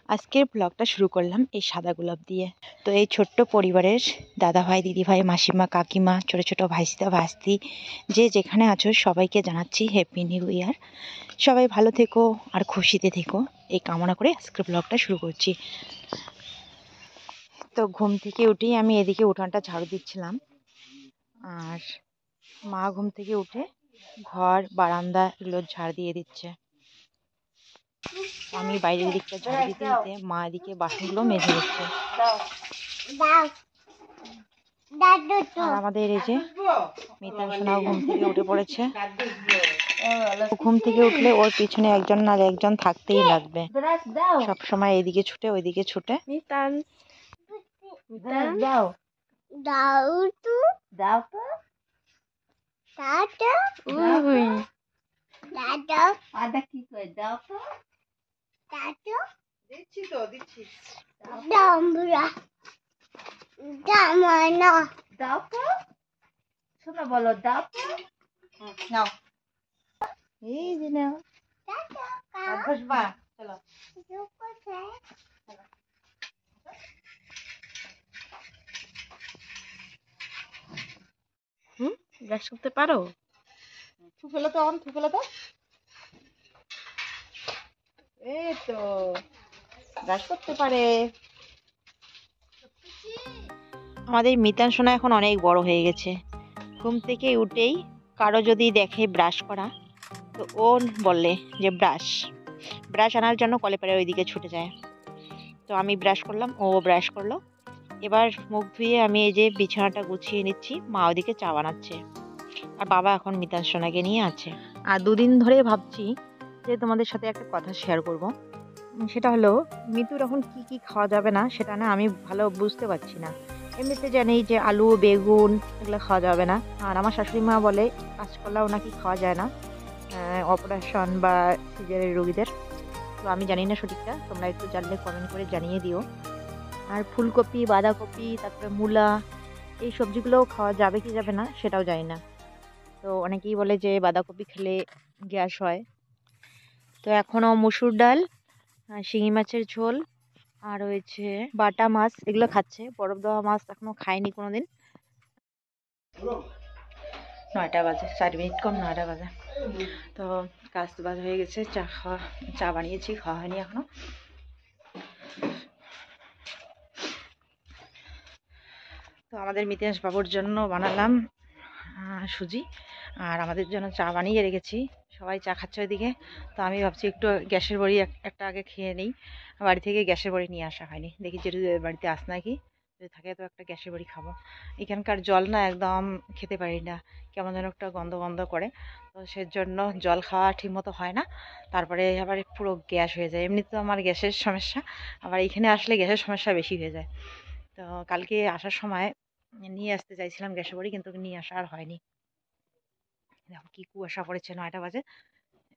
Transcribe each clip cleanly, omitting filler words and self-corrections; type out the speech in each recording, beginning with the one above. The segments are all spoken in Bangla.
আজকের ব্লগটা শুরু করলাম এই সাদা গোলাপ দিয়ে। তো এই ছোট্ট পরিবারের দাদা ভাই, দিদি ভাই, মাসিমা, কাকিমা, ছোট ছোট ভাইস্তা ভাস্তি যে যেখানে আছো সবাইকে জানাচ্ছি হ্যাপি নিউ ইয়ার। সবাই ভালো থেকো আর খুশিতে থেকো এই কামনা করে আজকের ব্লগটা শুরু করছি। তো ঘুম থেকে উঠেই আমি এদিকে উঠানটা ঝাড়ু দিচ্ছিলাম, আর মা ঘুম থেকে উঠে ঘর বারান্দা এগুলো ঝাড় দিয়ে দিচ্ছে। আমি বাইরের দিকটা ঝাড়ু দিতে দিতে মা এদিকে বাসনগুলো মেজে নিচ্ছে। আর আমাদের এই যে মিতান সোনাও ঘুম থেকে উঠে পড়েছে। ঘুম থেকে উঠলে ওর পিছনে একজন না একজন থাকতেই লাগবে, সব সময় এদিকে ছুটে ওইদিকে ছুটে। মিতান দাও দাও তো দাও তো টাটা উই টাটা আদা কি কই দাও তো টাটা দিচ্ছি তো দিচ্ছি দামরা দামানা দাও তো শোনা বলো দাও তো নাও এই যে নাও টাটা বসবা চলো কোথায় ব্রাশ করতে পারো? থুফেলো তো থুফেলো তো এই তো ব্রাশ করতে পারে। আমাদের মিতান সোনা এখন অনেক বড় হয়ে গেছে। ঘুম থেকে উঠেই কারো যদি দেখে ব্রাশ করা, তো ও বললে যে ব্রাশ ব্রাশ আনার জন্য কলেপারে ওইদিকে ছুটে যায়। তো আমি ব্রাশ করলাম, ও ব্রাশ করলো। এবার মুখ ধুয়ে আমি এই যে বিছানাটা গুছিয়ে নিচ্ছি, মা ওদিকে চা বানাচ্ছে, আর বাবা এখন মিতান সোনাকে নিয়ে আছে। আর দুদিন ধরে ভাবছি যে তোমাদের সাথে একটা কথা শেয়ার করব। সেটা হলো মিতুর এখন কি কি খাওয়া যাবে না সেটা না আমি ভালো বুঝতে পারছি না। এমনিতে জানি যে আলু বেগুন এগুলো খাওয়া যাবে না, আর আমার শাশুড়ি মা বলে কাঁচকলাও নাকি খাওয়া যায় না অপারেশন বা সিজারের রোগীদের। তো আমি জানি না সঠিকটা, তোমরা একটু জানলে কমেন্ট করে জানিয়ে দিও। আর ফুলকপি, বাঁধাকপি, তারপরে মূলা, এই সবজিগুলোও খাওয়া যাবে কি যাবে না সেটাও জানি না। তো অনেকেই বলে যে বাঁধাকপি খেলে গ্যাস হয়। তো এখনও মুসুর ডাল, শিঙি মাছের ঝোল, আর হয়েছে বাটা মাছ, এগুলো খাচ্ছে। বরফ দেওয়া মাছ এখনো খায়নি কোনোদিন। 9টা বাজে, 4 মিনিট কম 9টা বাজে। তো কাজ তো বাজ হয়ে গেছে, চা বানিয়েছি, খাওয়া হয়নি এখনো। তো আমাদের মিতেশ বাবুর জন্য বানালাম সুজি, আর আমাদের জন্য চা বানিয়ে রেখেছি। সবাই চা খাচ্ছে ওইদিকে। তো আমি ভাবছি একটু গ্যাসের বড়ি একটা আগে খেয়ে নিই। বাড়ি থেকে গ্যাসের বড়ি নিয়ে আসা হয়নি, দেখি যদি বাড়িতে আস নাকি, যদি থাকে তো একটা গ্যাসের বড়ি খাবো। এখানকার জল না একদম খেতে পারি না, কেমন যেন একটা গন্ধ গন্ধ করে। তো সেজন্য জল খাওয়া ঠিকমতো হয় না, তারপরে আবার পুরো গ্যাস হয়ে যায়। এমনিতে তো আমার গ্যাসের সমস্যা, আবার এখানে আসলে গ্যাসের সমস্যা বেশি হয়ে যায়। তো কালকে আসার সময় নিয়ে আসতে চাইছিলাম গ্যাসের বড়ি, কিন্তু নিয়ে আসা আর হয়নি। দেখো কি কুয়াশা পড়েছে, 9টা বাজে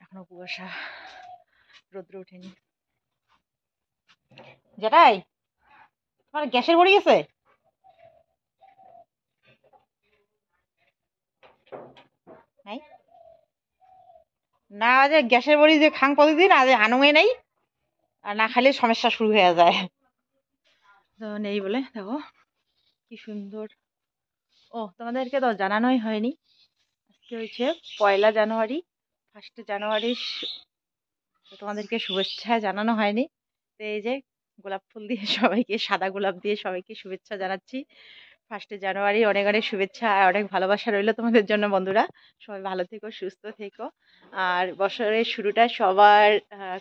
এখনো কুয়াশা, রোদ্র ওঠেনি। যেটাই তোমার গ্যাসের বড়ি গেছে নাই না, যে গ্যাসের বড়ি যে খাং প্রতিদিন আজ আনুয়ে নেই, আর না খাইলে সমস্যা শুরু হয়ে যায়। তো নেই বলে দেখো কি সুন্দর। ও তোমাদেরকে তো জানানোই হয়নি, আজকে হয়েছে 1লা জানুয়ারি, 1 জানুয়ারি। তোমাদেরকে শুভেচ্ছা জানানো হয়নি। তো এই যে গোলাপ ফুল দিয়ে সবাইকে, সাদা গোলাপ দিয়ে সবাইকে শুভেচ্ছা জানাচ্ছি। 1 জানুয়ারি অনেক অনেক শুভেচ্ছা আর অনেক ভালোবাসা রইলো তোমাদের জন্য বন্ধুরা। সবাই ভালো থেকো, সুস্থ থেকো, আর বছরের শুরুটা সবার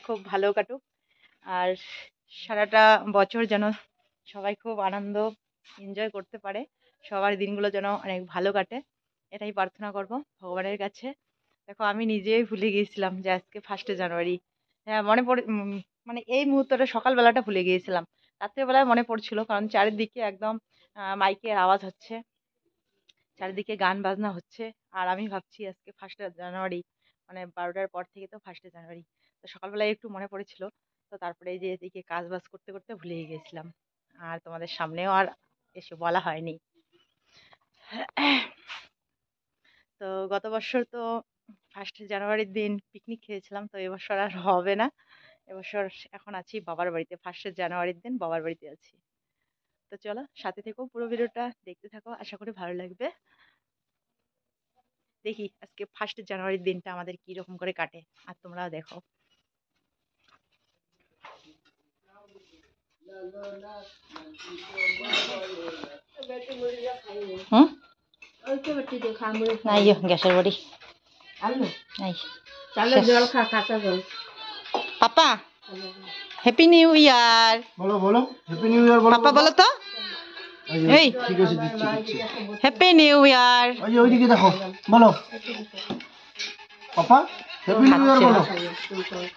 খুব ভালো কাটুক, আর সারাটা বছর যেন সবাই খুব আনন্দ এনজয় করতে পারে, সবার দিনগুলো যেন অনেক ভালো কাটে, এটাই প্রার্থনা করব ভগবানের কাছে। দেখো আমি নিজেই ভুলে গিয়েছিলাম যে আজকে 1 জানুয়ারি। হ্যাঁ মনে পড়ে, মানে এই মুহূর্তটা সকালবেলাটা ভুলে গিয়েছিলাম, রাত্রেবেলায় মনে পড়ছিল, কারণ চারিদিকে একদম মাইকের আওয়াজ হচ্ছে, চারিদিকে গান বাজনা হচ্ছে, আর আমি ভাবছি আজকে 1 জানুয়ারি, মানে 12টার পর থেকে তো 1 জানুয়ারি। তো সকালবেলায় একটু মনে পড়েছিল, তো তারপরে এই যে এদিকে কাজ বাজ করতে করতে ভুলে গিয়েছিলাম, আর তোমাদের সামনেও আর এসে বলা হয়নি। তো গত বছর তো 1 জানুয়ারির দিন পিকনিক খেয়েছিলাম, তো এবছর আর হবে না, এবছর এখন আছি বাবার বাড়িতে, 1 জানুয়ারির দিন বাবার বাড়িতে আছি। তো চলো সাথে থেকো, পুরো ভিডিওটা দেখতে থাকো, আশা করি ভালো লাগবে। দেখি আজকে 1 জানুয়ারির দিনটা আমাদের কি রকম করে কাটে, আর তোমরাও দেখো। নাই গ্যাসের বড়ি নাই। পাপা হ্যাপি নিউ ইয়ার। বলো বলো হ্যাপি নিউ ইয়ার বলো পাপা বলো তো, এই ঠিক আছে দিচ্ছি হ্যাপি নিউ ইয়ার। ওই যে ওইদিকে দেখো, বলো পাপা হ্যাপি নিউ ইয়ার বলো,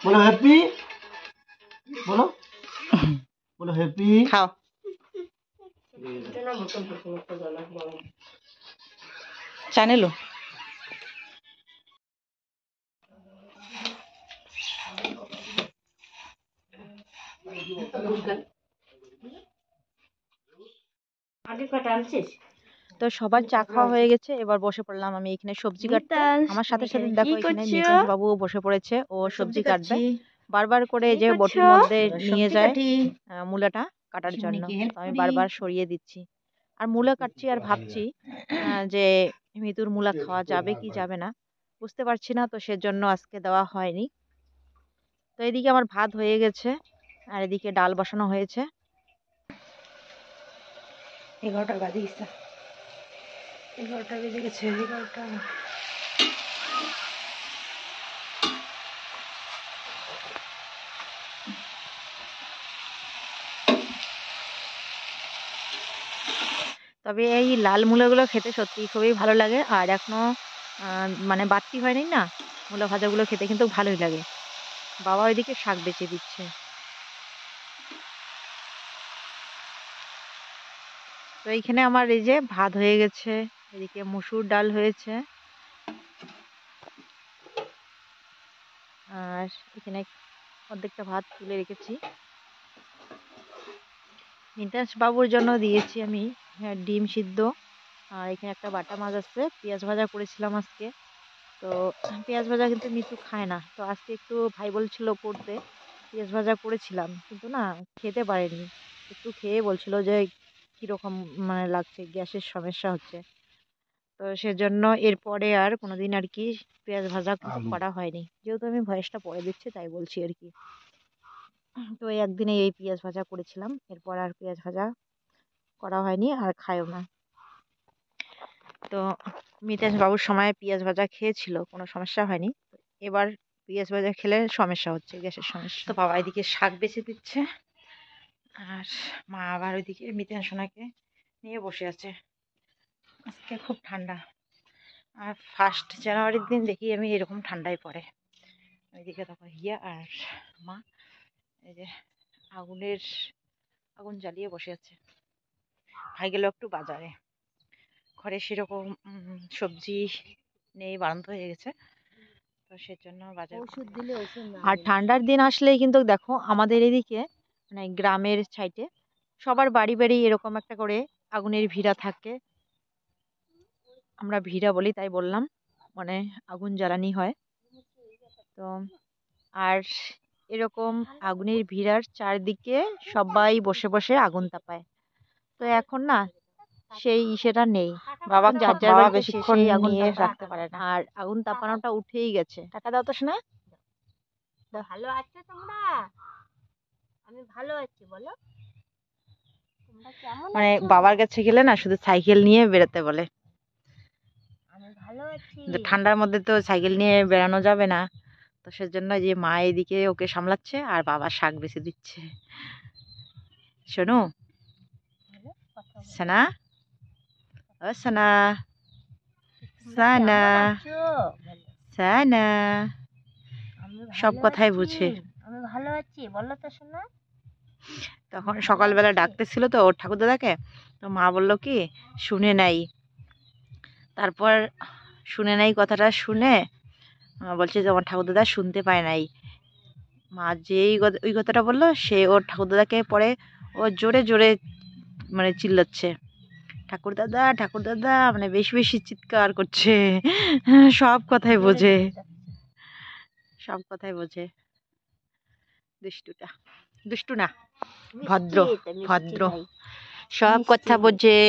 বলো হ্যাপি, বলো বলো হ্যাপি। খাও। চ্যানেলও তো সবার চা খাওয়া হয়ে গেছে, এবার বসে পড়লাম আমি এখানে সবজি কাটতে। আমার সাথে সাথে দেখো এখানে মিতাশ বাবুও বসে পড়েছে, ও সবজি কাটবে। বারবার করে যে বটির মধ্যে নিয়ে যায় মূলাটা কাটার জন্য, তো আমি বারবার সরিয়ে দিচ্ছি। আর মূলা কাটছি আর ভাবছি যে মিতুর মূলা খাওয়া যাবে কি যাবে না বুঝতে পারছি না, তো সেজন্য আজকে দেওয়া হয়নি। তো এদিকে আমার ভাত হয়ে গেছে আর এদিকে ডাল বসানো হয়েছে। 11টা বাজে গেছে, 11টা বেজে গেছে, 11টা। তবে এই লাল মূলাগুলো খেতে সত্যি খুবই ভালো লাগে, আর এখনো মানে বাড়তি হয়নি না, মূলা ভাজাগুলো খেতে কিন্তু ভালোই লাগে। বাবা ওইদিকে শাক বেচে দিচ্ছে। তো এইখানে আমার এই যে ভাত হয়ে গেছে, এদিকে মসুর ডাল হয়েছে, আর এখানে অর্ধেকটা ভাত তুলে রেখেছি। মিতাশ বাবুর জন্য দিয়েছি আমি ডিম সিদ্ধ, আর এখানে একটা বাটা মাছ আছে, পেঁয়াজ ভাজা করেছিলাম আজকে। তো পেঁয়াজ ভাজা কিন্তু মিতু খায় না, তো আজকে একটু ভাই বলছিল করতে, পেঁয়াজ ভাজা করেছিলাম কিন্তু না খেতে পারেনি। একটু খেয়ে বলছিল যে কীরকম মানে লাগছে, গ্যাসের সমস্যা হচ্ছে। তো সেজন্য এরপরে আর কোনোদিন আর কি পেঁয়াজ ভাজা কিন্তু করা হয়নি, যেহেতু আমি ভয়েসটা পরে দিচ্ছি তাই বলছি আর কি। তো এই একদিনে এই পেঁয়াজ ভাজা করেছিলাম, এরপর আর পেঁয়াজ ভাজা করা হয়নি আর খায়ও না। তো মিতাশ বাবুর সময় পেঁয়াজ ভাজা খেয়েছিল, কোনো সমস্যা হয়নি, এবার পেঁয়াজ ভাজা খেলে সমস্যা হচ্ছে, গ্যাসের সমস্যা। তো বাবা এদিকে শাক বেছে দিচ্ছে, আর মা আবার ওইদিকে মিতান সোনাকে নিয়ে বসে আছে। আজকে খুব ঠান্ডা, আর 1 জানুয়ারির দিন দেখি আমি এরকম ঠান্ডায় পড়ে। ওইদিকে দেখো হিয়া আর মা এই যে আগুন জ্বালিয়ে বসে আছে। ভাই গেল একটু বাজারে, ঘরে সেরকম সবজি নেই, বারান্ত হয়ে গেছে, তো সেজন্য বাজার। আর ঠান্ডার দিন আসলেই কিন্তু দেখো আমাদের এদিকে মানে গ্রামের সাইডে সবার বাড়ি বাড়ি এরকম একটা করে আগুনের ভিড়া থাকে, আমরা ভিড়া বলি তাই বললাম, মানে আগুন জ্বালানি হয়। তো আর এরকম আগুনের ভিড়ার চারদিকে সবাই বসে বসে আগুন তাপায়। তো এখন না সেই সেটা নেই, বাবা যার যার বাড়িতে বেশিক্ষণ আগুন রাখতে পারে না, আর আগুন তাপানোটা উঠেই গেছে। টাকা দাও তো শোনা। ভালো আছো তোমরা? আমি ভালো আছি, বলো তোমরা কেমন মানে আছো? বাবার কাছে গেলে না শুধু সাইকেল নিয়ে বেরোতে বলে, আমি ভালো আছি। কিন্তু ঠান্ডার মধ্যে তো সাইকেল নিয়ে বেরানো যাবে না, তো সেজন্য যে মা এদিকে ওকে সামলাচ্ছে আর বাবা শাক বেছে দিচ্ছে। শোনো সানা, ও সানা, সানা, সানা, সব কথাই বুঝে। আমি ভালো আছি, বলো তো শোনা। তখন সকালবেলা ডাকতেছিল তো ওর ঠাকুর দাদাকে, তো মা বললো কি শুনে নাই, তারপর শুনে নাই কথাটা শুনে বলছে যে আমার ঠাকুর দাদা শুনতে পায় নাই। মা যেই ওই কথাটা বললো সে ওর ঠাকুর দাদাকে পরে ও জোরে জোরে মানে চিল্লাচ্ছে, ঠাকুর দাদা মানে বেশি বেশি চিৎকার করছে। সব কথাই বোঝে, সব কথাই বোঝে। দুষ্টুটা, দুষ্টু না, মিষ্টি ভদ্র এটা, মিষ্টি ভদ্র, ভাই। সব মিষ্টি কথা ভাই। বোঝে,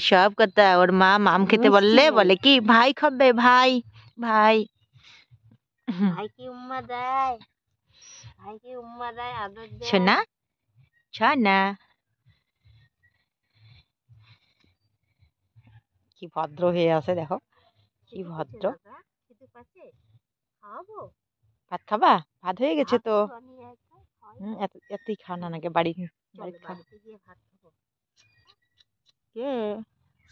সব কথা। ওর মা মাম খেতে মিষ্টি বললে ভাই। বলে কি ভাই খাবে, ভাই ভাই। ভাইকে উম্মা দেয়, ভাইকে উম্মা দেয়, আদর দেয়। শোনা শোনা, কি ভদ্র হয়ে আছে দেখো, কি খিদে ভদ্র। পেয়েছে দাদা? খিদে পাচ্ছে? খাওয়াবো? ভাত খাবা? ভাত হয়ে গেছে ভাত তো। বানিয়ে একটা খাওয়াই। এতই খাও না নাকি বাড়ি, চলো বাড়িতে খাও। বাড়িতে গিয়ে ভাত খাবো। কে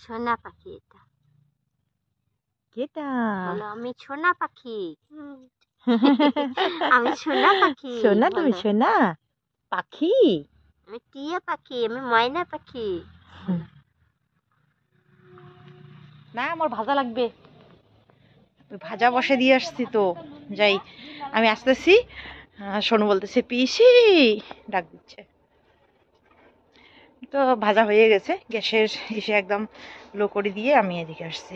সোনা পাখি এটা। কেটা? বলো আমি সোনা পাখি। আমি সোনা পাখি। সোনা, তুমি বলো সোনা পাখি? আমি টিয়া পাখি, আমি ময়না পাখি। না আমার ভাজা লাগবে, ওই ভাজা বসে দিয়ে আসছি তো। যাই, আমি আসতেছি। সোনু বলতেছে পিসি, ডাক দিচ্ছে। তো ভাজা হয়ে গেছে, গ্যাসের এসে একদম লো করে দিয়ে আমি এদিকে আসছি।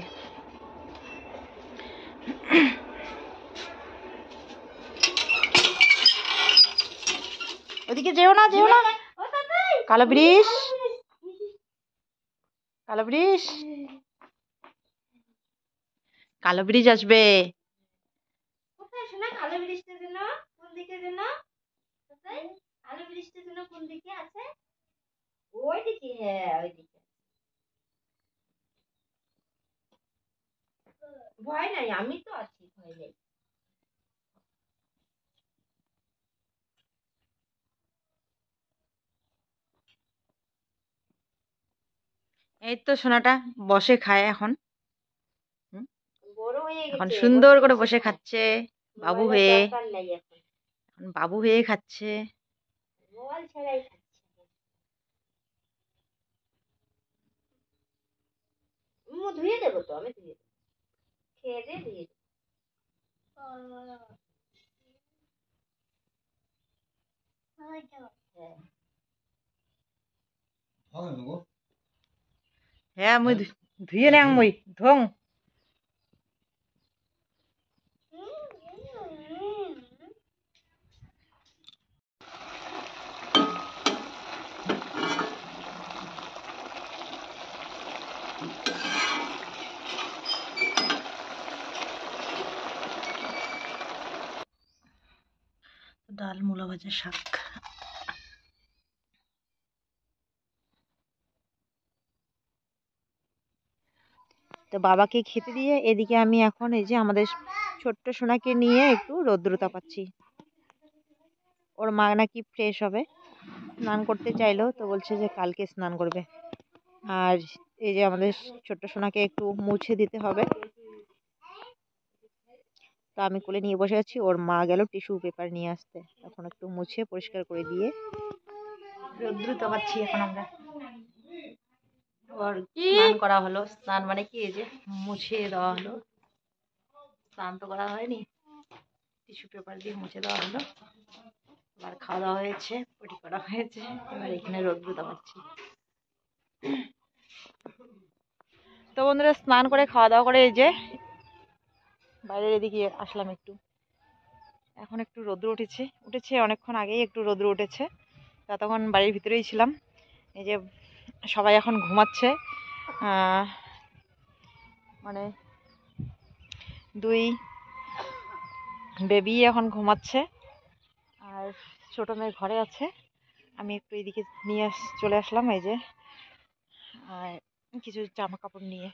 ওদিকে যেও না, যেও না, কালো ব্রিজ, কালো ব্রিজ, কালো ব্রিজ আসবে। কোথায় সোনা কালো বৃষ্টির জন্য? কোন দিকে যেন? কোথায় কালো বৃষ্টির জন্য কোন দিকে আছে? ওই দিকে, হ্যাঁ ওই দিকে। ভয় নাই, আমি তো আছি, ভয় নেই। এই তো সোনাটা বসে খায় এখন। হুম, বড় হয়ে এখন গেছে, সুন্দর করে বসে বসে খায়। খাচ্ছে, বাবু মোবাইলের হয়ে। দরকার নাই এখন, এখন বাবু হয়ে খাচ্ছে। মোবাইল ছাড়াই খাচ্ছে। ধুয়ে দেবো তো, আমি ধুয়ে দেবো, খেয়ে দিয়ে ধুয়ে দেবো। হ্যাঁ হ্যাঁ মুই ধুয়ে নেং, মুই ধং। ডাল, মূলা ভাজা, শাক। তো বাবাকে খেতে দিয়ে এদিকে আমি এখন এই যে আমাদের ছোট্ট সোনাকে নিয়ে একটু রৌদ্র তাপাচ্ছি। ওর মা নাকি ফ্রেশ হবে, স্নান করতে চাইলো, তো বলছে যে কালকে স্নান করবে। আর এই যে আমাদের ছোট্ট সোনাকে একটু মুছে দিতে হবে, তো আমি কোলে নিয়ে বসে আছি। ওর মা গেল টিস্যু পেপার নিয়ে আসতে, তখন একটু মুছে পরিষ্কার করে দিয়ে রৌদ্র তাপাচ্ছি এখন আমরা। ওর স্নান করা হলো, স্নান মানে কি এই যে মুছে দেওয়া হলো, স্নান তো করা হয়নি, টিস্যু পেপার দিয়ে মুছে দেওয়া হলো। এবার খাওয়া দাওয়া হয়েছে, পটি করা হয়েছে, এবার এখানে রৌদ্র তাপাচ্ছি। তো বন্ধুরা স্নান করে খাওয়া দাওয়া করে এই যে বাইরের এদিকে আসলাম একটু। এখন একটু রৌদ্র উঠেছে, উঠেছে অনেকক্ষণ আগেই একটু রৌদ্র উঠেছে, ততক্ষণ বাড়ির ভিতরেই ছিলাম। এই যে সবাই এখন ঘুমাচ্ছে, মানে দুই বেবি এখন ঘুমাচ্ছে, আর ছোট মেয়ে ঘরে আছে। আমি একটু এদিকে নিয়ে চলে আসলাম, এই যে কিছু জামা কাপড় নিয়ে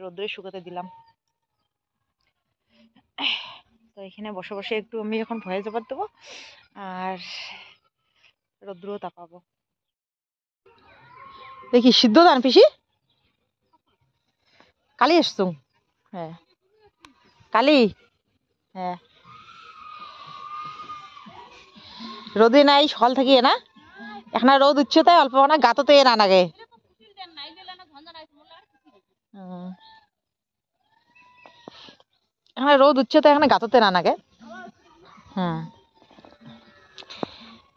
রোদ্রে শুকাতে দিলাম। তো এখানে বসে বসে একটু আমি এখন ভয়েস ওভার দেবো আর রোদ্রও তাপাবো। দেখি সিদ্ধ দান পিসি, কালি এসছো? হ্যাঁ কালি, হ্যাঁ রোদে নাই সকাল থেকে না, এখন রোদ উঠছে তাই অল্প না গাততে না নাগে। এখন রোদ উঠছে তো এখানে গাততে না নাগে।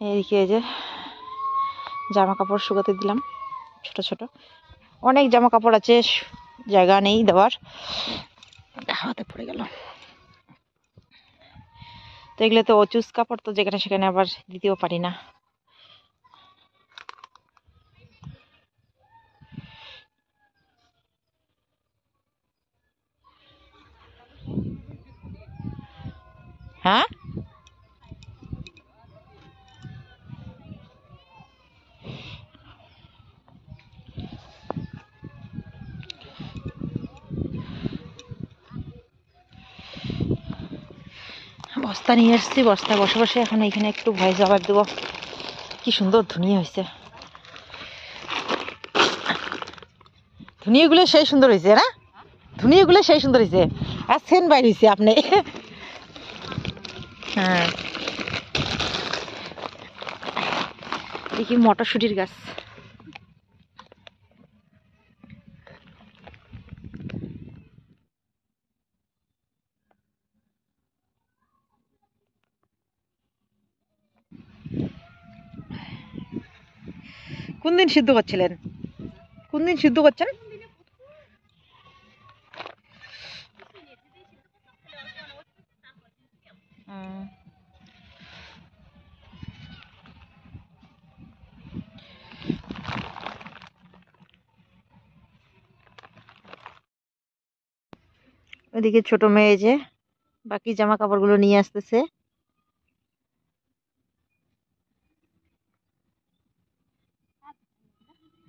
এইদিকে এই যে জামা কাপড় শুকাতে দিলাম, ছোট ছোট অনেক জামা কাপড় আছে, জায়গা নেই দেওয়ার, হাতে পড়ে গেল। তো এগুলো তো অচুস কাপড়, তো যেখানে সেখানে আবার দিতেও পারি না। হ্যাঁ, বস্তা নিয়ে এসছি, বস্তা বসে বসে এখন এখানে একটু ভয়েস ওভার দেবো। কি সুন্দর ধুনিয়া হয়েছে, ধুনিয়াগুলো সেই সুন্দর হয়েছে না, ধুনিয়াগুলো সেই সুন্দর হয়েছে। আর সেন বাইর হয়েছে আপনি। হ্যাঁ, দেখি মটরশুটির গাছ। কোন দিন সিদ্ধ করছিলেন, কোন দিন সিদ্ধ করছেন? ওইদিকে ছোট মেয়ে যে বাকি জামা কাপড়গুলো নিয়ে আসতেছে।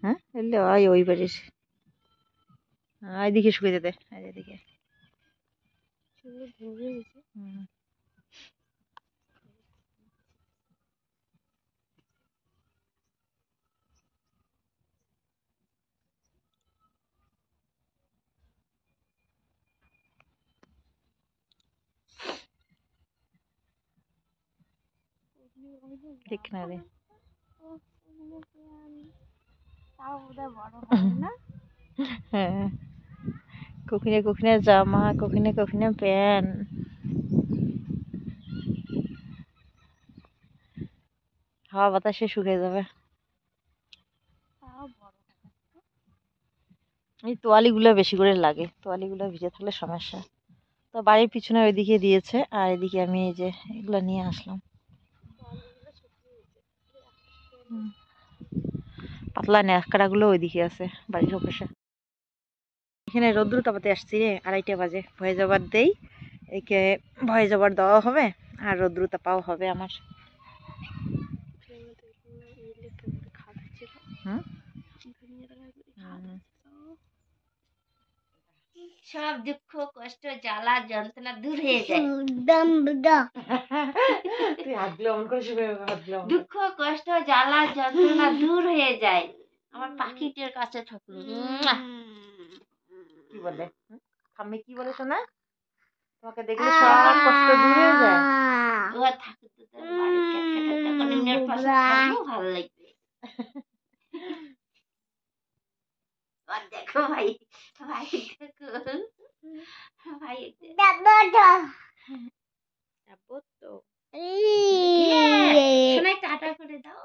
হ্যাঁ, এলে ওই বাড়ির এইদিকে শুকিয়ে যেতে, এদিকে। ঠিক না রে, হ্যাঁ, কখিনে কখিনে জামা, কখিনে কখিনে প্যান্ট। হাওয়া বাতাসে শুকিয়ে যাবে। এই তোয়ালিগুলো বেশি করে লাগে, তোয়ালিগুলো ভিজে থাকলে সমস্যা। তো বাড়ির পিছনে ওইদিকে দিয়েছে, আর এদিকে আমি এই যে এগুলো নিয়ে আসলাম। পাতলা ন্যাকড়াগুলো ওইদিকে আছে বাড়ির অপাশে। এখানে রোদ্দুর টাপাতে আসছি রে, 2:30 বাজে। ভয়ে যাবার দেই, একে ভয়ে যাবার দেওয়া হবে আর রোদ্দুর তাপাও হবে আমার। সব দুঃখ কষ্ট জ্বালা যন্ত্রণা দূর হয়ে যায়। দুঃখ কষ্ট জ্বালা যন্ত্রণা দূর হয়ে যায় আমার পাখিটার কাছে থাকলো। কি বলে আমি, কি বলে শোনা, তোমাকে দেখলে সব কষ্ট দূর হয়ে যায়। ও থাকে তো তোর বাড়ির ক্যাটকেটাটা কলিনের পাশে থাকলেও ভালো লাগবে। আর দেখো ভাই, ভাই দেখো ভাই, যাবো তো শোনাই, টাটা করে দাও।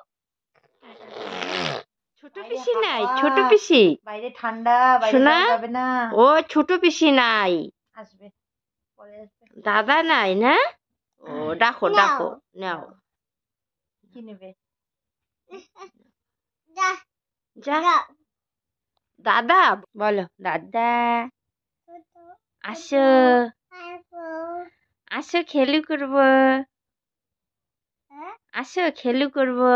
ছোট পিসি নাই, ছোট পিসি বাইরে ঠান্ডা, বাইরে যাবে না। ও ছোট পিসি নাই, আসবে পরে আসবে। দাদা নাই না, ও ডাকো ডাকো, নাও। কি নেবে? যা দাদা বলো, দাদা আসো, আসো খেলু করবো, আসো খেলু করবো।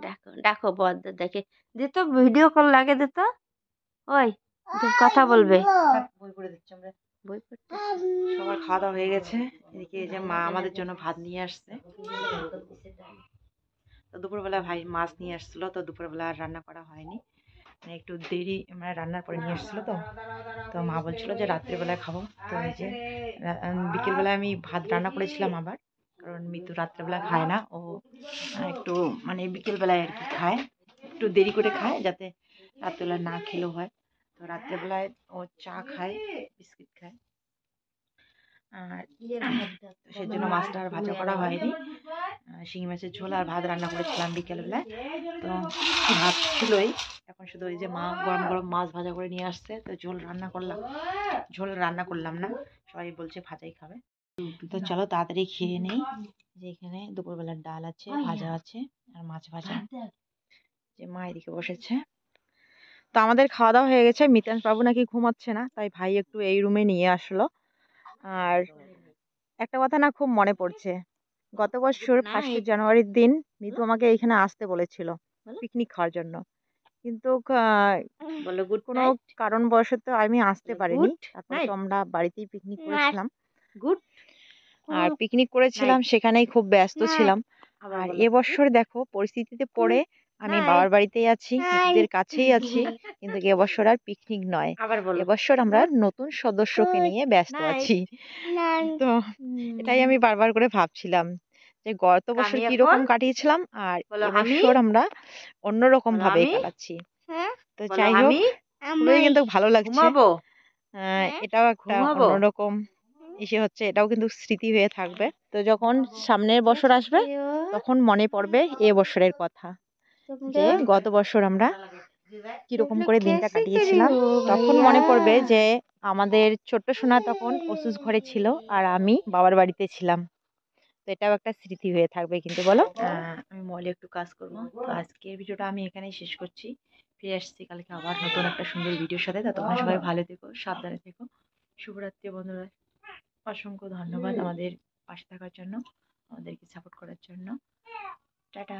ডাকো ডাকো, বদ্ধ দেখে দিত, ভিডিও কল লাগে দিত, ওই কথা বলবে। বই পড়ে দিচ্ছি আমরা, বই পড়তে সবার খাওয়া দাওয়া হয়ে গেছে। এদিকে এই যে মা আমাদের জন্য ভাত নিয়ে আসছে। তো দুপুরবেলা ভাই মাছ নিয়ে আসছিল, তো দুপুরবেলা আর রান্না করা হয়নি, মানে একটু দেরি, মানে রান্নার পরে নিয়ে আসছিল। তো তো মা বলছিল যে রাত্রেবেলায় খাবো। তো এই যে বিকেলবেলায় আমি ভাত রান্না করেছিলাম আবার, কারণ মিতু রাত্রেবেলা খায় না, ও একটু মানে বিকেলবেলায় আর কি খায়, একটু দেরি করে খায় যাতে রাত্রেবেলা না খেলেও হয়। তো রাত্রেবেলায় ও চা খায়, বিস্কিট খায়, আর সেজন্য মাছটা আর ভাজা করা হয়নি। শিঙি মাছের ঝোল আর ভাত রান্না করেছিলাম বিকেলবেলায়। তো ভাত ছিলই, এখন শুধু ওই যে মা গরম গরম মাছ ভাজা করে নিয়ে আসছে, তো ঝোল রান্না করলাম, ঝোল রান্না করলাম না, সবাই বলছে ভাজাই খাবে। তো চলো তাড়াতাড়ি খেয়ে নেই। যে এখানে দুপুরবেলার ডাল আছে, ভাজা আছে, আর মাছ ভাজা। যে মা এদিকে বসেছে। তো আমাদের খাওয়া দাওয়া হয়ে গেছে। মিতান বাবু নাকি ঘুমাচ্ছে না, তাই ভাই একটু এই রুমে নিয়ে আসলো। আর একটা কথা না খুব মনে পড়ছে, গত বছর 1 জানুয়ারির দিন মিতু আমাকে এইখানে আসতে বলেছিল পিকনিক খাওয়ার জন্য, কিন্তু কোনো কারণবশত আমি আসতে পারিনি। তারপর তো আমরা বাড়িতেই পিকনিক করেছিলাম। আর পিকনিক করেছিলাম, সেখানেই খুব ব্যস্ত ছিলাম। আর এবছর দেখো পরিস্থিতিতে পড়ে আমি বাবার বাড়িতেই আছি, মিতুদের কাছেই আছি, কিন্তু এবছর আর পিকনিক নয়, এবছর আমরা নতুন সদস্যকে নিয়ে ব্যস্ত আছি। তো এটাই আমি বারবার করে ভাবছিলাম যে গত বছর কিরকম কাটিয়েছিলাম আর এবছর আমরা অন্যরকম ভাবে কাটাচ্ছি। তো যাই হোক, খুবই কিন্তু ভালো লাগছে। এটাও একটা অন্যরকম এসে হচ্ছে, এটাও কিন্তু স্মৃতি হয়ে থাকবে। তো যখন সামনের বছর আসবে তখন মনে পড়বে এ বছরের কথা, যে গত বছর আমরা কিরকম করে দিনটা কাটিয়েছিলাম। তখন মনে পড়বে যে আমাদের ছোট্ট সোনা তখন অসুস ঘরে ছিল আর আমি বাবার বাড়িতে ছিলাম। তো এটাও একটা স্মৃতি হয়ে থাকবে কিন্তু, বলো। আমি মলে একটু কাজ করবো। তো আজকের ভিডিওটা আমি এখানেই শেষ করছি। ফিরে আসছি কালকে আবার নতুন একটা সুন্দর ভিডিওর সাথে। ততক্ষণ সবাই ভালো থেকো, সাবধানে থেকো। শুভরাত্রি বন্ধুরা। অসংখ্য ধন্যবাদ আমাদের পাশে থাকার জন্য, আমাদেরকে সাপোর্ট করার জন্য। টাটা।